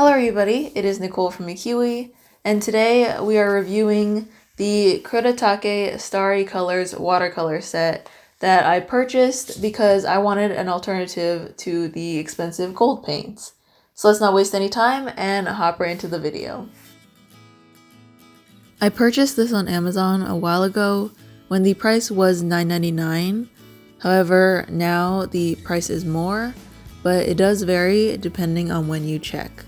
Hello everybody, it is Nicole from iiKiui, and today we are reviewing the Kuretake Starry Colors watercolor set that I purchased because I wanted an alternative to the expensive gold paints. So let's not waste any time and hop right into the video. I purchased this on Amazon a while ago when the price was $9.99. However, now the price is more, but it does vary depending on when you check.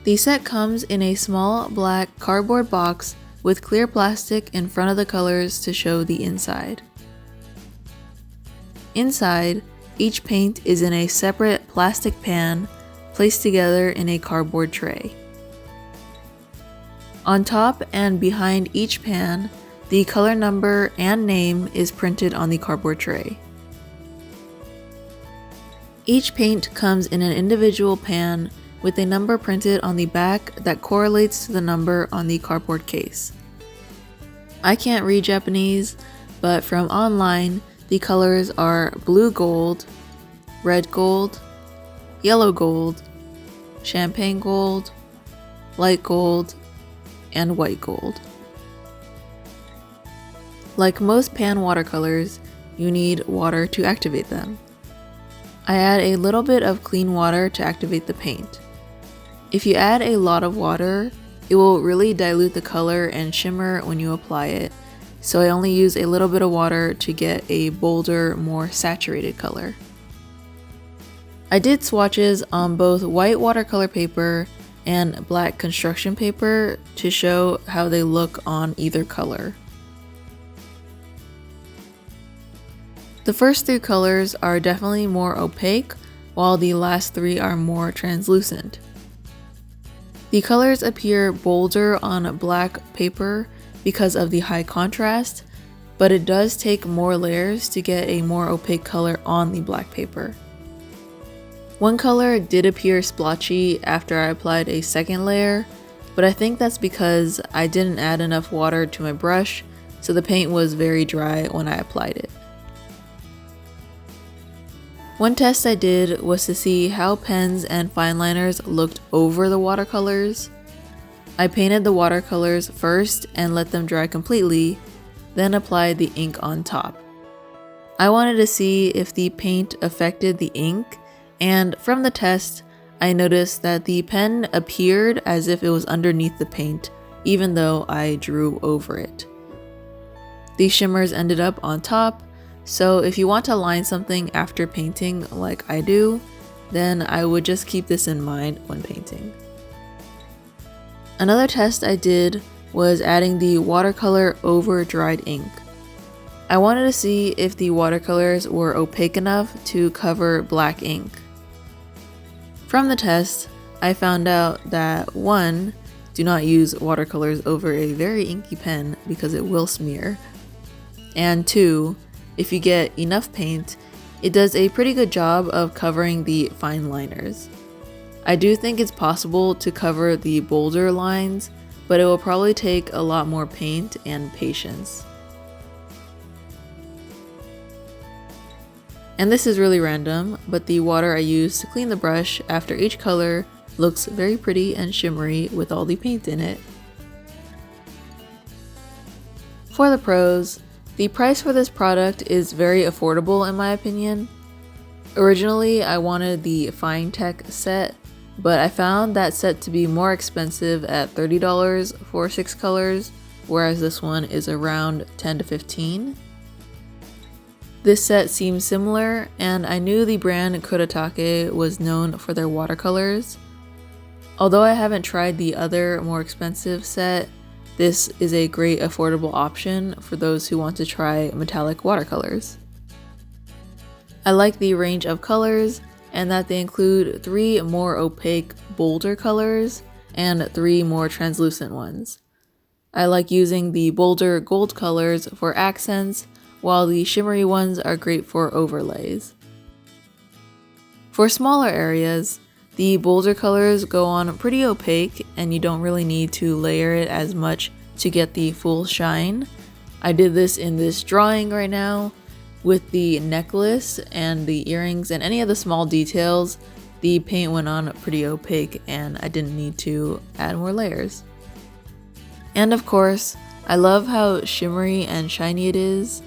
The set comes in a small black cardboard box with clear plastic in front of the colors to show the inside. Inside, each paint is in a separate plastic pan placed together in a cardboard tray. On top and behind each pan, the color number and name is printed on the cardboard tray. Each paint comes in an individual pan with a number printed on the back that correlates to the number on the cardboard case. I can't read Japanese, but from online, the colors are blue gold, red gold, yellow gold, champagne gold, light gold, and white gold. Like most pan watercolors, you need water to activate them. I add a little bit of clean water to activate the paint. If you add a lot of water, it will really dilute the color and shimmer when you apply it, so I only use a little bit of water to get a bolder, more saturated color. I did swatches on both white watercolor paper and black construction paper to show how they look on either color. The first three colors are definitely more opaque, while the last three are more translucent. The colors appear bolder on black paper because of the high contrast, but it does take more layers to get a more opaque color on the black paper. One color did appear splotchy after I applied a second layer, but I think that's because I didn't add enough water to my brush, so the paint was very dry when I applied it. One test I did was to see how pens and fine liners looked over the watercolors. I painted the watercolors first and let them dry completely, then applied the ink on top. I wanted to see if the paint affected the ink, and from the test, I noticed that the pen appeared as if it was underneath the paint, even though I drew over it. The shimmers ended up on top, so if you want to line something after painting like I do, then I would just keep this in mind when painting. Another test I did was adding the watercolor over dried ink. I wanted to see if the watercolors were opaque enough to cover black ink. From the test, I found out that 1. Do not use watercolors over a very inky pen because it will smear, and 2. If you get enough paint, it does a pretty good job of covering the fine liners. I do think it's possible to cover the bolder lines, but it will probably take a lot more paint and patience. And this is really random, but the water I use to clean the brush after each color looks very pretty and shimmery with all the paint in it. For the pros, the price for this product is very affordable in my opinion. Originally, I wanted the Fine Tech set, but I found that set to be more expensive at $30 for 6 colors, whereas this one is around $10 to $15. This set seems similar, and I knew the brand Kuretake was known for their watercolors. Although I haven't tried the other more expensive set, this is a great affordable option for those who want to try metallic watercolors. I like the range of colors and that they include 3 more opaque, bolder colors and 3 more translucent ones. I like using the bolder gold colors for accents, while the shimmery ones are great for overlays. For smaller areas, the bolder colors go on pretty opaque and you don't really need to layer it as much to get the full shine. I did this in this drawing right now, With the necklace and the earrings and any of the small details, the paint went on pretty opaque and I didn't need to add more layers. And of course, I love how shimmery and shiny it is.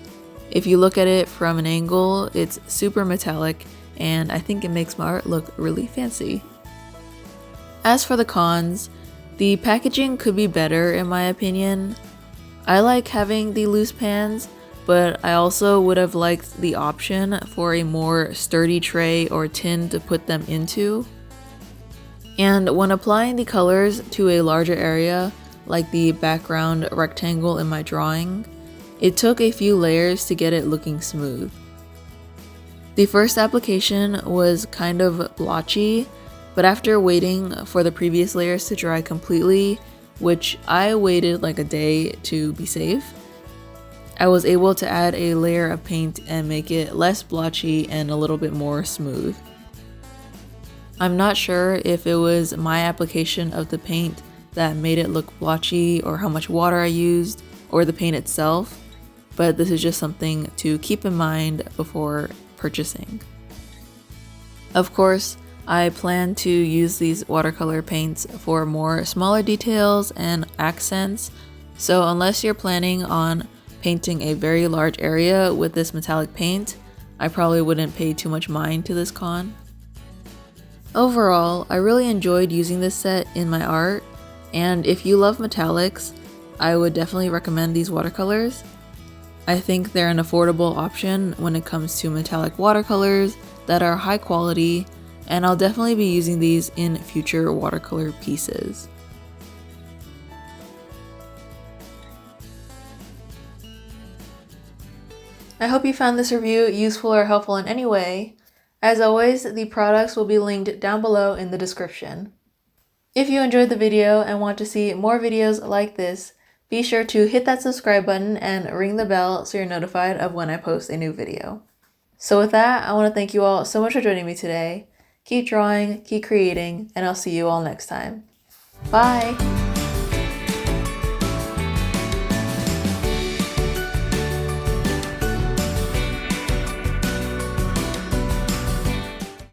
If you look at it from an angle, it's super metallic and I think it makes my art look really fancy. As for the cons, the packaging could be better in my opinion. I like having the loose pans, but I also would have liked the option for a more sturdy tray or tin to put them into. And when applying the colors to a larger area, like the background rectangle in my drawing, it took a few layers to get it looking smooth. The first application was kind of blotchy, but after waiting for the previous layers to dry completely, which I waited like a day to be safe, I was able to add a layer of paint and make it less blotchy and a little bit more smooth. I'm not sure if it was my application of the paint that made it look blotchy or how much water I used or the paint itself, but this is just something to keep in mind before purchasing. Of course, I plan to use these watercolor paints for more smaller details and accents, so unless you're planning on painting a very large area with this metallic paint, I probably wouldn't pay too much mind to this con. Overall, I really enjoyed using this set in my art, and if you love metallics, I would definitely recommend these watercolors. I think they're an affordable option when it comes to metallic watercolors that are high quality, and I'll definitely be using these in future watercolor pieces. I hope you found this review useful or helpful in any way. As always, the products will be linked down below in the description. If you enjoyed the video and want to see more videos like this, be sure to hit that subscribe button and ring the bell so you're notified of when I post a new video. So with that, I want to thank you all so much for joining me today. Keep drawing, keep creating, and I'll see you all next time. Bye!